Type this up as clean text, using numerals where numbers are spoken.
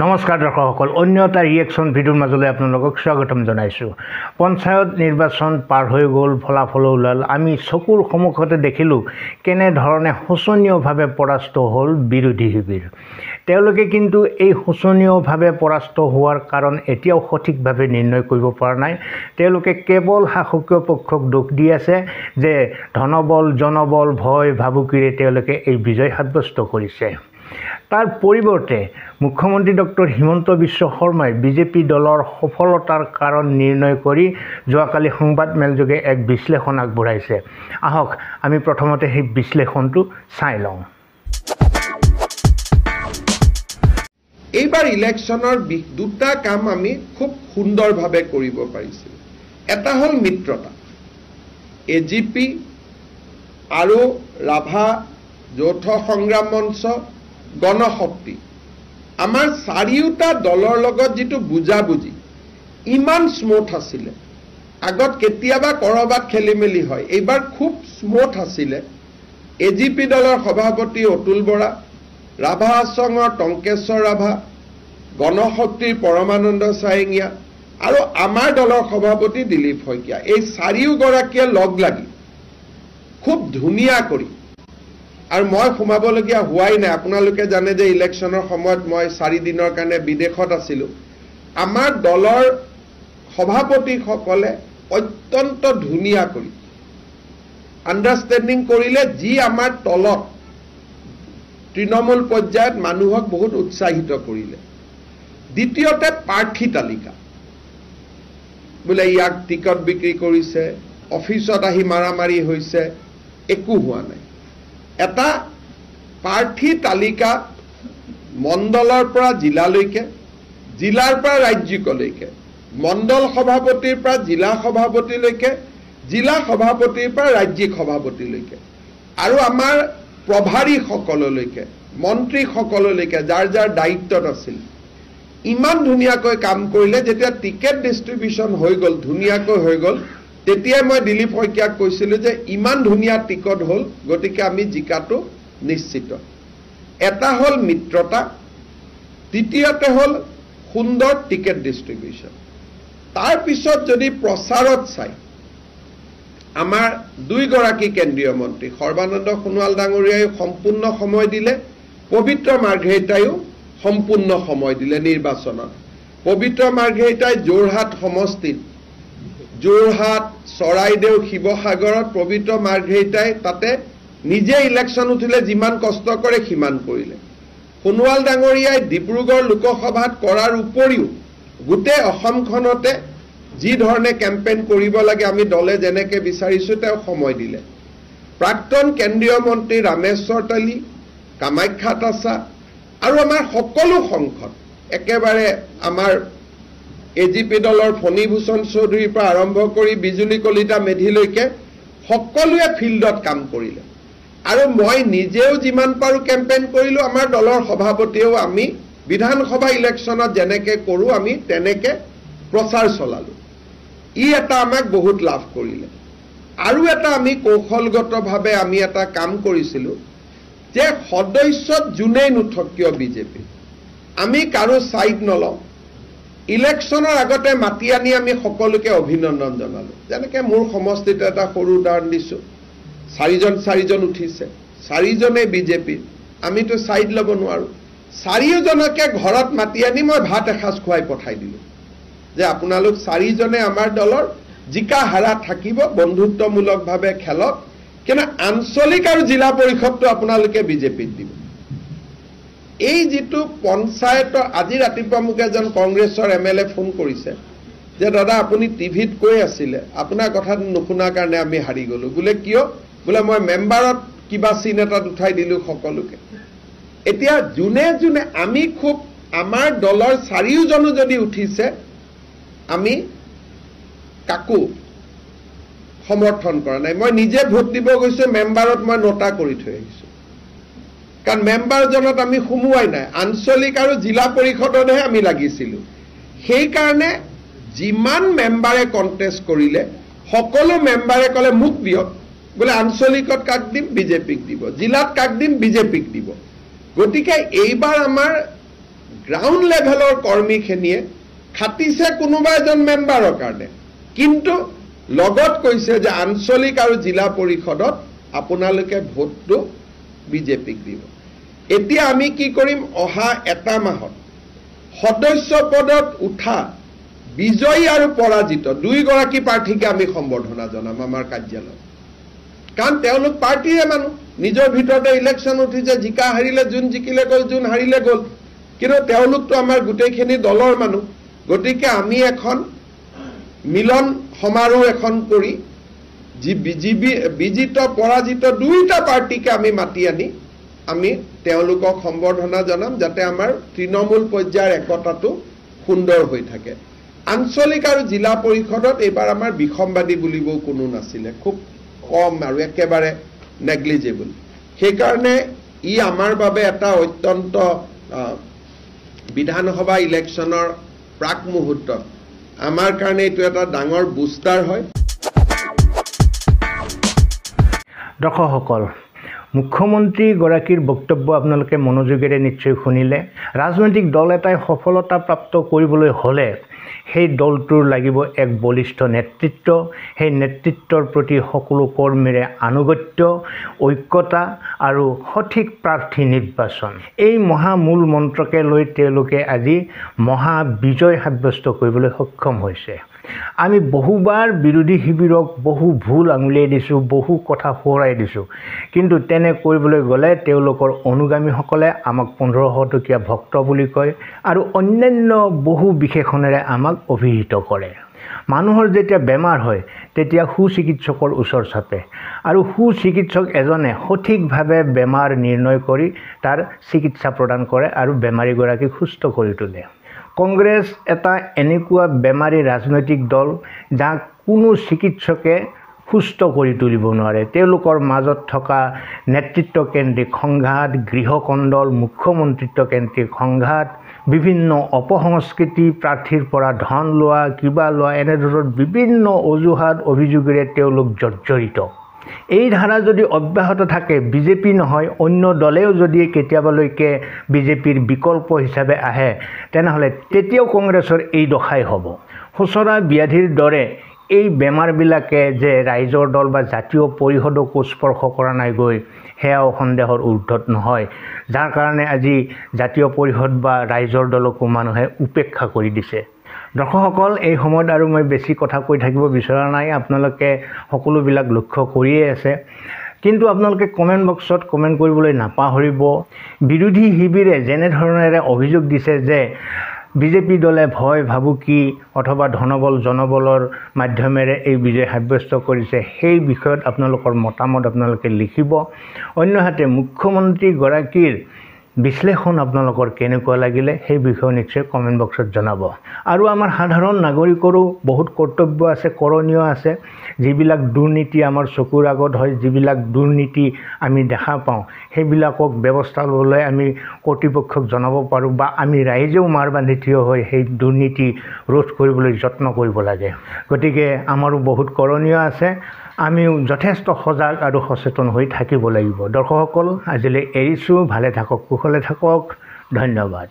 নমস্কাৰ দৰ্শকসকল, অন্য এটা ৰিয়েকশ্যন ভিডিঅ'ৰ মাজলৈ আপোনালোকক স্বাগতম জনাইছোঁ। পঞ্চায়ত নিৰ্বাচন পাৰ হৈ গ'ল, ফলাফল ওলাল। আমি চকুৰ সন্মুখতে দেখিলোঁ কেনেধৰণে শোচনীয়ভাৱে পৰাস্ত হ'ল বিৰোধী শিবিৰ। তেওঁলোকে কিন্তু এই শোচনীয়ভাৱে পৰাস্ত হোৱাৰ কাৰণ এতিয়াও সঠিকভাৱে নিৰ্ণয় কৰিব পৰা নাই। তেওঁলোকে কেৱল শাসকীয় পক্ষক দোষ দি আছে যে ধনবল, জনবল, ভয় ভাবুকিৰে তেওঁলোকে এই বিজয় সাব্যস্ত কৰিছে। তাৰ পৰিৱৰ্তে মুখ্যমন্ত্ৰী ডক্টৰ হিমন্ত বিশ্ব শৰ্মাই বিজেপি দলৰ সফলতাৰ কাৰণ নিৰ্ণয় কৰি যোৱাকালি সংবাদমেলযোগে এক বিশ্লেষণ আগবঢ়াইছে। আহক আমি প্ৰথমতে সেই বিশ্লেষণটো চাই লওঁ। এইবাৰ ইলেকশ্যনৰ দুটা কাম আমি খুব সুন্দৰভাৱে কৰিব পাৰিছিলোঁ। এটা হ'ল মিত্ৰতা। AGP আৰু ৰাভা যৌথ সংগ্ৰাম মঞ্চ, গণশক্তি, আমাৰ চাৰিওটা দলৰ লগত যিটো বুজাবুজি ইমান স্মুথ আছিলে। আগত কেতিয়াবা কৰবাত খেলি মেলি হয়, এইবাৰ খুব স্মুথ আছিলে। AGP দলৰ সভাপতি অতুল বৰা, ৰাভা আচঙৰ টংকেশ্বৰ ৰাভা, গণশক্তিৰ পৰমানন্দ চায়েঙীয়া আৰু আমাৰ দলৰ সভাপতি দিলীপ শইকীয়া, এই চাৰিওগৰাকীয়ে লগ লাগি খুব ধুনীয়া কৰি, আৰু মই সোমাবলগীয়া হোৱাই নাই। আপোনালোকে জানে যে ইলেকশ্যনৰ সময়ত মই 4 দিনৰ কাৰণে বিদেশত আছিলোঁ। আমাৰ দলৰ সভাপতিসকলে অত্যন্ত ধুনীয়া কৰি আণ্ডাৰষ্টেণ্ডিং কৰিলে, যি আমাৰ তলত তৃণমূল পৰ্যায়ত মানুহক বহুত উৎসাহিত কৰিলে। দ্বিতীয়তে প্ৰাৰ্থী তালিকা, বোলে ইয়াক টিকট বিক্ৰী কৰিছে, অফিচত আহি মাৰামাৰি হৈছে, একো হোৱা নাই। এটা প্ৰাৰ্থী তালিকা মণ্ডলৰ পৰা জিলালৈকে, জিলাৰ পৰা ৰাজ্যিকলৈকে, মণ্ডল সভাপতিৰ পৰা জিলা সভাপতিলৈকে, জিলা সভাপতিৰ পৰা ৰাজ্যিক সভাপতিলৈকে, আৰু আমাৰ প্ৰভাৰীসকললৈকে, মন্ত্ৰীসকললৈকে, যাৰ যাৰ দায়িত্বত আছিল, ইমান ধুনীয়াকৈ কাম কৰিলে। যেতিয়া টিকেট ডিষ্ট্ৰিবিউশ্যন হৈ গ'ল, ধুনীয়াকৈ হৈ গ'ল, তেতিয়াই মই দিলীপ শইকীয়াক কৈছিলোঁ যে ইমান ধুনীয়া টিকট হ'ল, গতিকে আমি জিকাটো নিশ্চিত। এটা হ'ল মিত্ৰতা, দ্বিতীয়তে হ'ল সুন্দৰ টিকেট ডিষ্ট্ৰিবিউশ্যন। তাৰপিছত যদি প্ৰচাৰত চাই, আমাৰ 2 গৰাকী কেন্দ্ৰীয় মন্ত্ৰী সৰ্বানন্দ সোণোৱাল ডাঙৰীয়াই সম্পূৰ্ণ সময় দিলে, পবিত্ৰ মাৰ্ঘেৰিটাইও সম্পূৰ্ণ সময় দিলে নিৰ্বাচনত। পবিত্ৰ মাৰ্ঘেৰিটাই যোৰহাট সমষ্টিত, যোৰহাট, চৰাইদেউ, শিৱসাগৰত পবিত্ৰ মাৰ্ঘেৰিটাই তাতে নিজে ইলেকশ্যন উঠিলে, যিমান কষ্ট কৰে সিমান কৰিলে। সোণোৱাল ডাঙৰীয়াই ডিব্ৰুগড় লোকসভাত কৰাৰ উপৰিও গোটেই অসমখনতে যি ধৰণে কেম্পেইন কৰিব লাগে, আমি দলে যেনেকৈ বিচাৰিছোঁ তেওঁ সময় দিলে। প্ৰাক্তন কেন্দ্ৰীয় মন্ত্ৰী ৰামেশ্বৰ তেলী, কামাখ্যা তাছা আৰু আমাৰ সকলো সংসদ, একেবাৰে আমাৰ AGP দলৰ ফণীভূষণ চৌধুৰীৰ পৰা আৰম্ভ কৰি বিজুলী কলিতা মেধিলৈকে সকলোৱে ফিল্ডত কাম কৰিলে। আৰু মই নিজেও যিমান পাৰোঁ কেম্পেইন কৰিলোঁ, আমাৰ দলৰ সভাপতিয়েও আমি বিধানসভা ইলেকশ্যনত যেনেকৈ কৰোঁ আমি তেনেকৈ প্ৰচাৰ চলালোঁ। ই এটা আমাক বহুত লাভ কৰিলে। আৰু এটা আমি কৌশলগতভাৱে আমি এটা কাম কৰিছিলোঁ যে সদস্যত যোনেই নুঠক কিয় বিজেপি, আমি কাৰো ছাইড নলওঁ। ইলেকশ্যনৰ আগতে মাতি আনি আমি সকলোকে অভিনন্দন জনালোঁ। যেনেকৈ মোৰ সমষ্টিত এটা সৰু উদাহৰণ দিছোঁ, 4জন উঠিছে, 4জনেই বিজেপিৰ, আমিতো ছাইড ল'ব নোৱাৰোঁ। 4জনকে ঘৰত মাতি আনি মই ভাত এসাঁজ খুৱাই পঠাই দিলোঁ যে আপোনালোক 4জনে আমাৰ দলৰ, জিকা হাৰা থাকিব, বন্ধুত্বমূলকভাৱে খেলক, কিন্তু আঞ্চলিক আৰু জিলা পৰিষদটো আপোনালোকে বিজেপিত দিব। এই যিটো পঞ্চায়তৰ, আজি ৰাতিপুৱা মোক এজন কংগ্ৰেছৰ MLA ফোন কৰিছে যে দাদা আপুনি টিভিত কৈ আছিলে, আপোনাৰ কথাটো নুশুনাৰ কাৰণে আমি হাৰি গ'লোঁ। বোলে কিয়? বোলে মই মেম্বাৰত কিবা চিন এটাত উঠাই দিলোঁ সকলোকে। এতিয়া যোনে যোনে আমি খুব, আমাৰ দলৰ 4জনো যদি উঠিছে, আমি কাকো সমৰ্থন কৰা নাই। মই নিজে ভোট দিব গৈছোঁ, মেম্বাৰত মই নটা কৰি থৈ আহিছোঁ, কাৰণ মেম্বাৰজনত আমি সোমোৱাই নাই, আঞ্চলিক আৰু জিলা পৰিষদতহে আমি লাগিছিলোঁ। সেইকাৰণে যিমান মেম্বাৰে কণ্টেষ্ট কৰিলে, সকলো মেম্বাৰে ক'লে মোক দিয়ক, বোলে আঞ্চলিকত কাক দিম, বিজেপিক দিব, জিলাত কাক দিম, বিজেপিক দিব। গতিকে এইবাৰ আমাৰ গ্ৰাউণ্ড লেভেলৰ কৰ্মীখিনিয়ে খাটিছে কোনোবা এজন মেম্বাৰৰ কাৰণে, কিন্তু লগত কৈছে যে আঞ্চলিক আৰু জিলা পৰিষদত আপোনালোকে ভোটটো বিজেপিক দিব। এতিয়া আমি কি কৰিম, অহা এটা মাহত সদস্য পদত উঠা বিজয়ী আৰু পৰাজিত দুইগৰাকী প্ৰাৰ্থীকে আমি সম্বৰ্ধনা জনাম আমাৰ কাৰ্যালয়ত। কাৰণ তেওঁলোক পাৰ্টীৰে মানুহ, নিজৰ ভিতৰতে ইলেকশ্যন উঠিছে, জিকা হাৰিলে, যোন জিকিলে গ'ল, যোন হাৰিলে গ'ল, কিন্তু তেওঁলোকতো আমাৰ গোটেইখিনি দলৰ মানুহ। গতিকে আমি এখন মিলন সমাৰোহ এখন কৰি বিজিত পৰাজিত দুইটা পাৰ্টীকে আমি মাতি আনি আমি তেওঁলোকক সম্বৰ্ধনা জনাম, যাতে আমাৰ তৃণমূল পৰ্যায়ৰ একতাটো সুন্দৰ হৈ থাকে। আঞ্চলিক আৰু জিলা পৰিষদত এইবাৰ আমাৰ বিসম্বাদী বুলিবও কোনো নাছিলে, খুব কম আৰু একেবাৰে নেগলিজেবল। সেইকাৰণে ই আমাৰ বাবে এটা অত্যন্ত বিধানসভা ইলেকশ্যনৰ প্ৰাক মুহূৰ্তত আমাৰ কাৰণে এইটো এটা ডাঙৰ বুষ্টাৰ হয়। দৰ্শকসকল, মুখ্যমন্ত্ৰীগৰাকীৰ বক্তব্য আপোনালোকে মনোযোগেৰে নিশ্চয় শুনিলে। ৰাজনৈতিক দল এটাই সফলতা প্ৰাপ্ত কৰিবলৈ হ'লে সেই দলটোৰ লাগিব এক বলিষ্ঠ নেতৃত্ব, সেই নেতৃত্বৰ প্ৰতি সকলো কৰ্মীৰে আনুগত্য, ঐক্যতা আৰু সঠিক প্ৰাৰ্থী নিৰ্বাচন। এই মূল মন্ত্ৰকে লৈ তেওঁলোকে আজি মহা বিজয় সাব্যস্ত কৰিবলৈ সক্ষম হৈছে। আমি বহুবাৰ বিৰোধী শিবিৰক বহু ভুল আঙুলিয়াই দিছোঁ, বহু কথা সোঁৱৰাই দিছোঁ, কিন্তু তেনে কৰিবলৈ গ'লে তেওঁলোকৰ অনুগামীসকলে আমাক 1500 টকীয়া ভক্ত বুলি কয় আৰু অন্যান্য বহু বিশেষণেৰে আমাক অভিহিত কৰে। মানুহৰ যেতিয়া বেমাৰ হয় তেতিয়া সুচিকিৎসকৰ ওচৰ চাপে আৰু সুচিকিৎসক এজনে সঠিকভাৱে বেমাৰ নিৰ্ণয় কৰি তাৰ চিকিৎসা প্ৰদান কৰে আৰু বেমাৰীগৰাকীক সুস্থ কৰি তোলে। কংগ্ৰেছ এটা এনেকুৱা বেমাৰী ৰাজনৈতিক দল যাক কোনো চিকিৎসকে সুস্থ কৰি তুলিব নোৱাৰে। তেওঁলোকৰ মাজত থকা নেতৃত্বকেন্দ্ৰিক সংঘাত, গৃহকণ্ডল, মুখ্যমন্ত্ৰিত্বকেন্দ্ৰিক সংঘাত, বিভিন্ন অপসংস্কৃতি, প্ৰাৰ্থীৰ পৰা ধন লোৱা, কিবা লোৱা, এনেধৰণৰ বিভিন্ন অজুহাত অভিযোগেৰে তেওঁলোক জৰ্জৰিত। এই ধাৰা যদি অব্যাহত থাকে, বিজেপি নহয় অন্য দলেও যদি কেতিয়াবালৈকে বিজেপিৰ বিকল্প হিচাপে আহে, তেনেহ'লে তেতিয়াও কংগ্ৰেছৰ এই দশাই হ'ব। সোঁচৰা ব্যাধিৰ দৰে এই বেমাৰবিলাকে যে ৰাইজৰ দল বা জাতীয় পৰিষদকো স্পৰ্শ কৰা নাই গৈ, সেয়াও সন্দেহৰ ঊৰ্ধত নহয়, যাৰ কাৰণে আজি জাতীয় পৰিষদ বা ৰাইজৰ দলকো মানুহে উপেক্ষা কৰি দিছে। দৰ্শকসকল, এই সময়ত আৰু মই বেছি কথা কৈ থাকিব বিচৰা নাই, আপোনালোকে সকলোবিলাক লক্ষ্য কৰিয়ে আছে। কিন্তু আপোনালোকে কমেণ্ট বক্সত কমেণ্ট কৰিবলৈ নাপাহৰিব। বিৰোধী শিবিৰে যেনেধৰণেৰে অভিযোগ দিছে যে বিজেপি দলে ভয় ভাবুকি অথবা ধনবল জনবলৰ মাধ্যমেৰে এই বিজয় সাব্যস্ত কৰিছে, সেই বিষয়ত আপোনালোকৰ মতামত আপোনালোকে লিখিব। অন্যহাতে মুখ্যমন্ত্ৰীগৰাকীৰ বিশ্লেষণ আপোনালোকৰ কেনেকুৱা লাগিলে সেই বিষয়ে নিশ্চয় কমেণ্ট বক্সত জনাব। আৰু আমাৰ সাধাৰণ নাগৰিকৰো বহুত কৰ্তব্য আছে, কৰণীয় আছে। যিবিলাক দুৰ্নীতি আমাৰ চকুৰ আগত হয়, যিবিলাক দুৰ্নীতি আমি দেখা পাওঁ, সেইবিলাকক ব্যৱস্থা ল'বলৈ আমি কৰ্তৃপক্ষক জনাব পাৰোঁ বা আমি ৰাইজেও মাৰ বান্ধি থিয় হৈ সেই দুৰ্নীতি ৰোধ কৰিবলৈ যত্ন কৰিব লাগে। গতিকে আমাৰো বহুত কৰণীয় আছে, আমিও যথেষ্ট সজাগ আৰু সচেতন হৈ থাকিব লাগিব। দৰ্শকসকল, আজিলৈ এৰিছোঁ। ভালে থাকক, কুশলে থাকক। ধন্যবাদ।